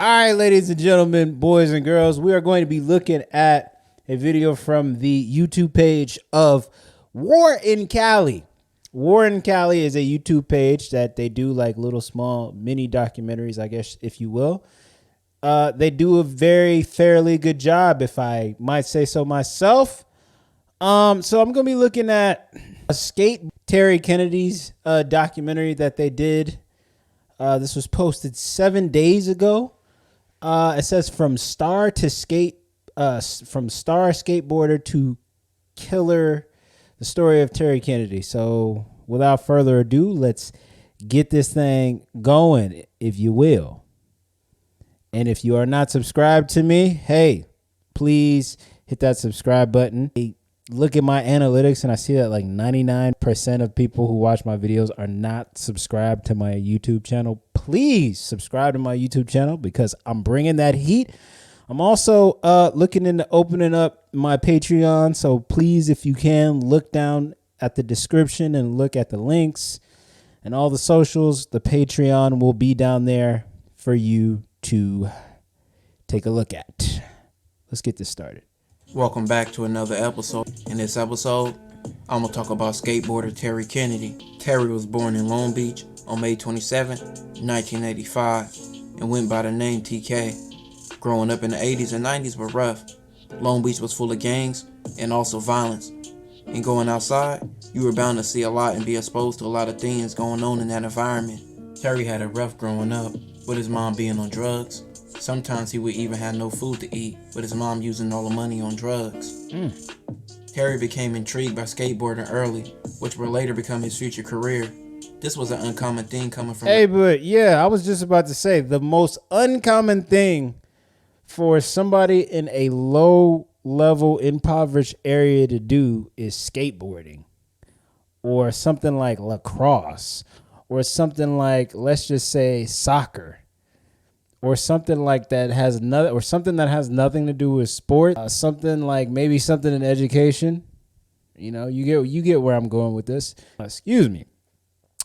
All right, ladies and gentlemen, boys and girls, we are going to be looking at a video from the YouTube page of War in Cali. War in Cali is a YouTube page that they do like little small mini documentaries, I guess, if you will. They do a very fairly good job, if I might say so myself. So I'm going to be looking at Terry Kennedy's documentary that they did. This was posted 7 days ago. It says from star skateboarder to killer, the story of Terry Kennedy. So without further ado, let's get this thing going, if you will. And if you are not subscribed to me, hey, please hit that subscribe button. Look at my analytics and I see that like 99% of people who watch my videos are not subscribed to my YouTube channel. Please subscribe to my YouTube channel because I'm bringing that heat. I'm also looking into opening up my Patreon. So please, if you can, look down at the description and look at the links and all the socials. The Patreon will be down there for you to take a look at. Let's get this started. Welcome back to another episode. In this episode, I'm going to talk about skateboarder Terry Kennedy. Terry was born in Long Beach on May 27, 1985, and went by the name TK. Growing up in the 80s and 90s were rough. Long Beach was full of gangs and also violence. And going outside, you were bound to see a lot and be exposed to a lot of things going on in that environment. Terry had it rough growing up, with his mom being on drugs. Sometimes he would even have no food to eat, with his mom using all the money on drugs. Terry became intrigued by skateboarding early, which would later become his future career. This was an uncommon thing coming from... Hey, but yeah, I was just about to say, the most uncommon thing for somebody in a low-level, impoverished area to do is skateboarding. Or something like lacrosse. Or something like, let's just say, soccer. Or something like that has nothing, or something that has nothing to do with sport. Something like maybe something in education. You know, you get where I'm going with this. Excuse me,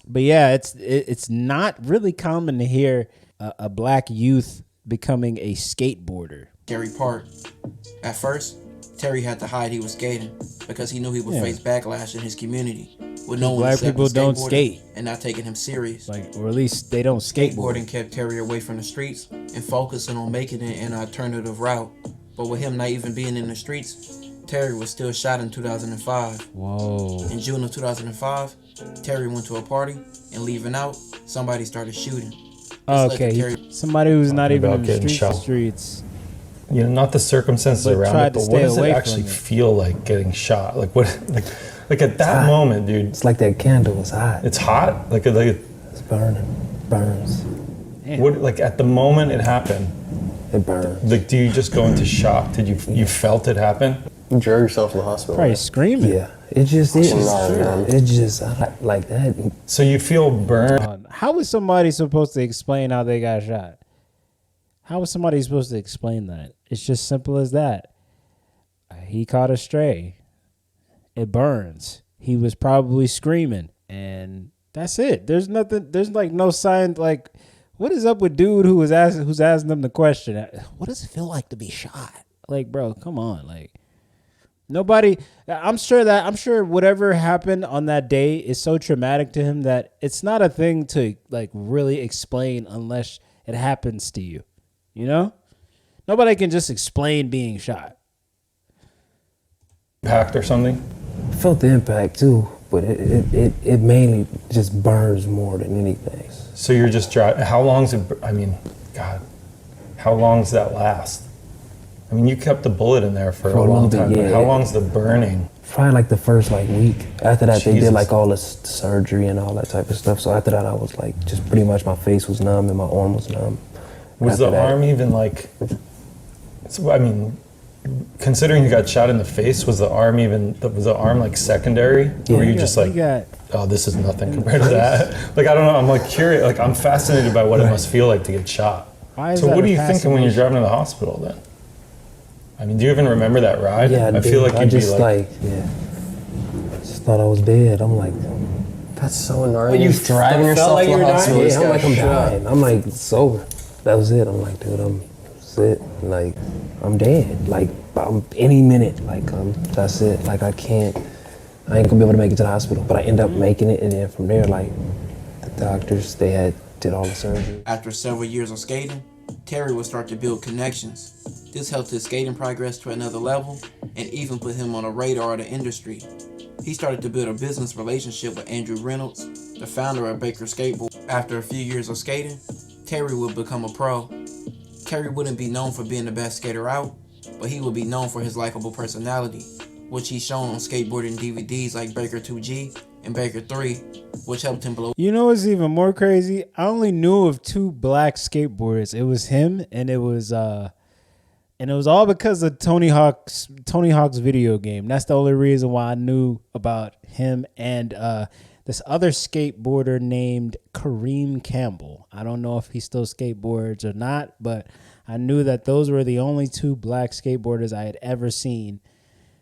but yeah, it's not really common to hear a black youth becoming a skateboarder. Gary Park. At first, Terry had to hide he was skating because he knew he would face backlash in his community. With no one black people don't skate and not taking him serious. Like, or at least they don't skateboard. Skateboarding kept Terry away from the streets and focusing on making it an alternative route. But with him not even being in the streets, Terry was still shot in 2005. Whoa. In June of 2005, Terry went to a party and leaving out, somebody started shooting. Okay, somebody who's not even in the streets. You know, not the circumstances around it, but what does it actually feel like getting shot? Like what, like at that moment, dude. It's like that candle was hot. It's hot? Like it's burning, burns. What, like at the moment it happened? It burns. Like, do you just go into shock? Did you felt it happen? You drug yourself to the hospital. Probably screaming. Yeah, it just is. It just like that. So you feel burned. How was somebody supposed to explain how they got shot? How was somebody supposed to explain that? It's just simple as that. He caught a stray. It burns. He was probably screaming, and that's it. There's nothing. There's like no sign. Like, what is up with dude who's asking them the question? What does it feel like to be shot? Like, bro, come on. Like, nobody. I'm sure whatever happened on that day is so traumatic to him that it's not a thing to like really explain unless it happens to you. You know, nobody can just explain being shot. Impact or something. I felt the impact too, but it mainly just burns more than anything. So you're just driving. How long's it? I mean, God, how long does that last? I mean, you kept the bullet in there for a long time. Yeah, how long's the burning? Probably like the first like week. After that, they did like all the surgery and all that type of stuff. So after that, I was like, just pretty much my face was numb and my arm was numb. Was the arm even like? So, I mean, considering you got shot in the face, was the arm like secondary? Yeah. Or were you just like, oh, this is nothing compared to that? Like, I don't know. I'm like curious. Like, I'm fascinated by what it must feel like to get shot. So what are you thinking when you're driving to the hospital then? I mean, do you even remember that ride? Yeah, I feel like you'd be like, I just thought I was dead. I'm like, that's so gnarly. You driving yourself to the hospital. Yeah, I'm like, I'm dying. I'm like, it's over. that was it. I'm like, dude, that's it. Like, I'm dead. Like, any minute. Like, that's it. Like, I ain't gonna be able to make it to the hospital. But I end up making it, and then from there, like, the doctors, they did all the surgery. After several years of skating, Terry would start to build connections. This helped his skating progress to another level and even put him on the radar of the industry. He started to build a business relationship with Andrew Reynolds, the founder of Baker Skateboard. After a few years of skating, Terry would become a pro. Terry wouldn't be known for being the best skater out, but he would be known for his likable personality, which he's shown on skateboarding DVDs like Baker 2G and Baker 3, which helped him blow. You know what's even more crazy? I only knew of 2 black skateboarders. It was him, and it was all because of Tony Hawk's video game. That's the only reason why I knew about him and this other skateboarder named Kareem Campbell. I don't know if he still skateboards or not, but I knew that those were the only 2 black skateboarders I had ever seen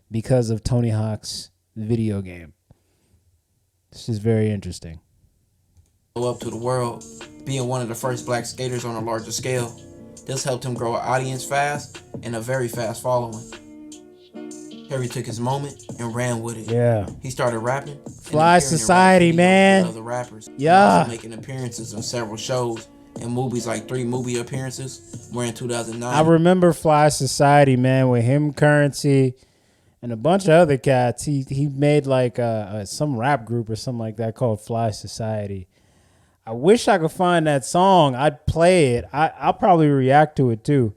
because of Tony Hawk's video game. This is very interesting. Up to the world, being one of the first black skaters on a larger scale. This helped him grow an audience fast and a very fast following. Terry took his moment and ran with it. Yeah. He started rapping. Fly Society, man. Other rappers. Yeah. Making appearances in several shows and movies, like 3 movie appearances were in 2009. I remember Fly Society, man, with him, Currency, and a bunch of other cats. He made like some rap group or something like that called Fly Society. I wish I could find that song. I'd play it. I'll probably react to it too.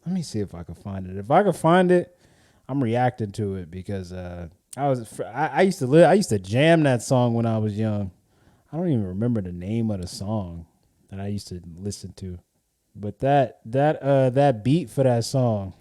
Let me see if I can find it. If I can find it, I'm reacting to it because I used to jam that song when I was young. I don't even remember the name of the song that I used to listen to, but that beat for that song,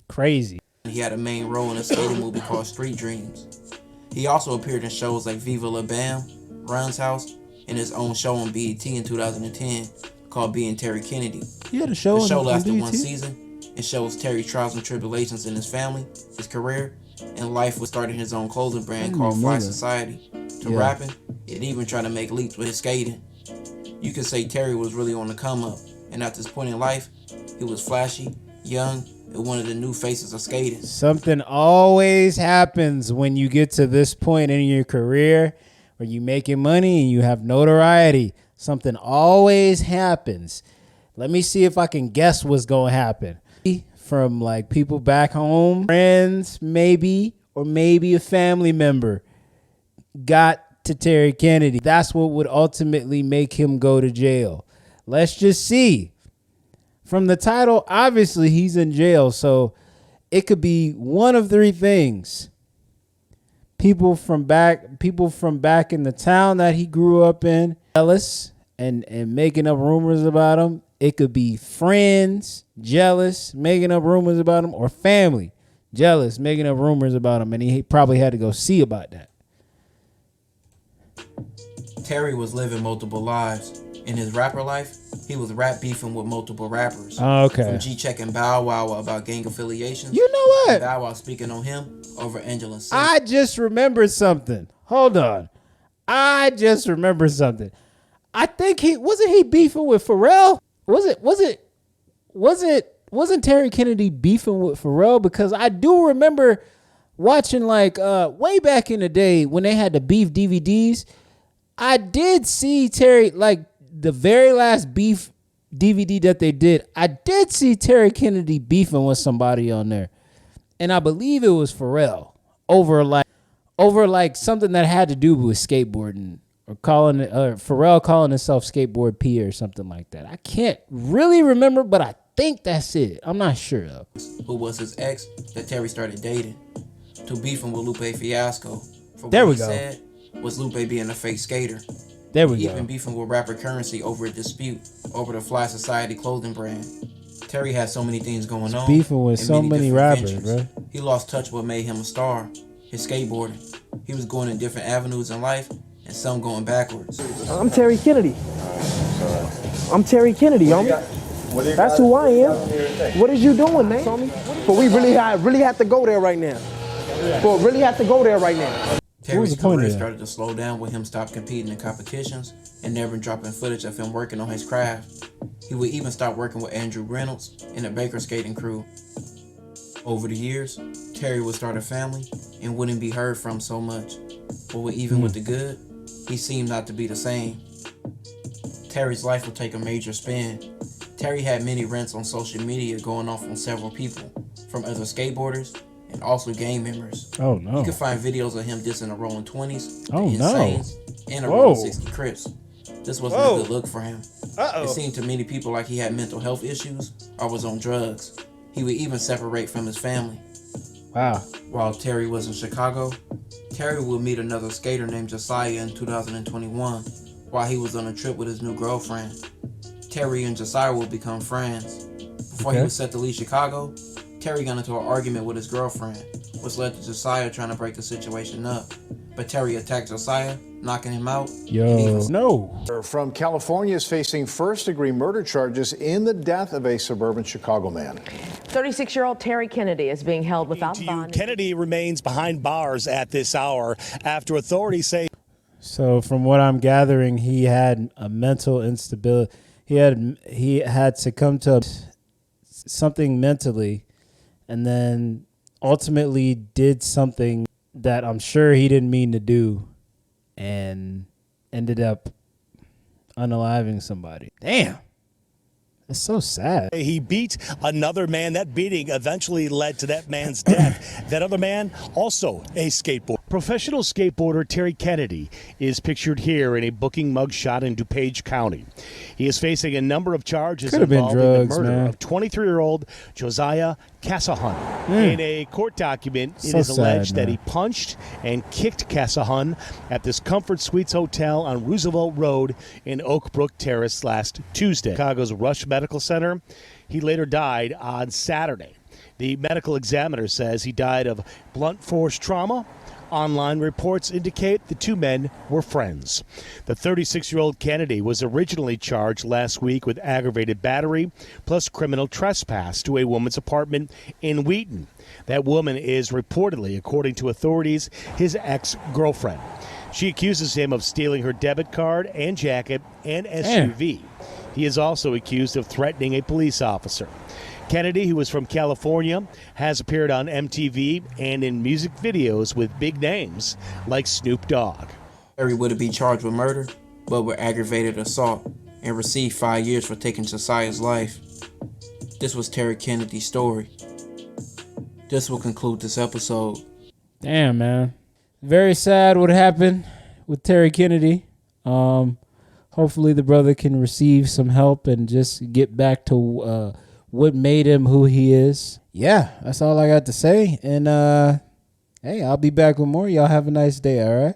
crazy. He had a main role in a skating movie called Street Dreams. He also appeared in shows like Viva La Bam, Ron's House, and his own show on BET in 2010 called Being Terry Kennedy. He had a show. The show lasted 1 season and shows Terry's trials and tribulations in his family, his career, and life with starting his own clothing brand called Fly Society. To rapping, and even trying to make leaps with his skating. You could say Terry was really on the come up, and at this point in life, he was flashy, young, and one of the new faces of skating. Something always happens when you get to this point in your career where you're making money and you have notoriety. Something always happens. Let me see if I can guess what's going to happen. From like people back home, friends maybe, or maybe a family member got to Terry Kennedy. That's what would ultimately make him go to jail. Let's just see. From the title, obviously he's in jail, so it could be one of 3 things. People from back in the town that he grew up in, jealous and making up rumors about him. It could be friends jealous, making up rumors about him, or family jealous, making up rumors about him, and he probably had to go see about that. Terry was living multiple lives. In his rapper life, he was rap beefing with multiple rappers. Oh, okay. From G-Check and Bow Wow about gang affiliations. You know what? And Bow Wow speaking on him over Angela Simmons. I just remembered something. Hold on. I just remembered something. I think wasn't he beefing with Pharrell? Wasn't Terry Kennedy beefing with Pharrell? Because I do remember watching like way back in the day when they had the beef DVDs. I did see Terry, like the very last beef DVD that they did, I did see Terry Kennedy beefing with somebody on there. And I believe it was Pharrell over like something that had to do with skateboarding, or Pharrell calling himself Skateboard P or something like that. I can't really remember, but I think that's it. I'm not sure though. Who was his ex that Terry started dating, to beefing with Lupe Fiasco. For there what we he go. said was Lupe being a fake skater. There we go. Even beefing with rapper Currency over a dispute over the Fly Society clothing brand. Terry had so many things going on. Beefing with so many rappers, bro. He lost touch what made him a star, his skateboarding. He was going in different avenues in life, and some going backwards. I'm Terry Kennedy. I'm Terry Kennedy, homie. That's who I am. What is you doing, man? But we really have to go there right now. Terry's career started to slow down with him stop competing in competitions and never dropping footage of him working on his craft. He would even stop working with Andrew Reynolds and the Baker skating crew. Over the years, Terry would start a family and wouldn't be heard from so much. But even with the good, he seemed not to be the same. Terry's life would take a major spin. Terry had many rants on social media going off on several people, from other skateboarders and also gang members. Oh no. You can find videos of him dissing a rolling 20s, oh, Insanes, and a rolling 60 Crips. This wasn't a good look for him. It seemed to many people like he had mental health issues or was on drugs. He would even separate from his family. Wow. While Terry was in Chicago, Terry would meet another skater named Josiah in 2021 while he was on a trip with his new girlfriend. Terry and Josiah would become friends. Before he was set to leave Chicago, Terry got into an argument with his girlfriend, which led to Josiah trying to break the situation up. But Terry attacked Josiah, knocking him out. No. From California is facing first-degree murder charges in the death of a suburban Chicago man. 36-year-old Terry Kennedy is being held without bond. Kennedy remains behind bars at this hour after authorities say. So from what I'm gathering, he had a mental instability. He had succumbed to something mentally, and then ultimately did something that I'm sure he didn't mean to do, and ended up unaliving somebody. Damn. It's so sad. He beat another man. That beating eventually led to that man's death. That other man, also a skateboarder. Professional skateboarder Terry Kennedy is pictured here in a booking mugshot in DuPage County. He is facing a number of charges involving the murder of 23-year-old Josiah Casahan. In a court document, it is alleged that he punched and kicked Casahan at this Comfort Suites Hotel on Roosevelt Road in Oak Brook Terrace last Tuesday. Chicago's Rush Medical Center. He later died on Saturday. The medical examiner says he died of blunt force trauma. Online reports indicate the two men were friends. The 36-year-old Kennedy was originally charged last week with aggravated battery plus criminal trespass to a woman's apartment in Wheaton. That woman is reportedly, according to authorities, his ex-girlfriend. She accuses him of stealing her debit card and jacket and SUV. He is also accused of threatening a police officer. Kennedy, who is from California, has appeared on MTV and in music videos with big names like Snoop Dogg. Terry would be charged with murder, but with aggravated assault, and received 5 years for taking Josiah's life. This was Terry Kennedy's story. This will conclude this episode. Damn, man. Very sad what happened with Terry Kennedy. Hopefully the brother can receive some help and just get back to what made him who he is. Yeah, that's all I got to say. And hey, I'll be back with more. Y'all have a nice day, all right?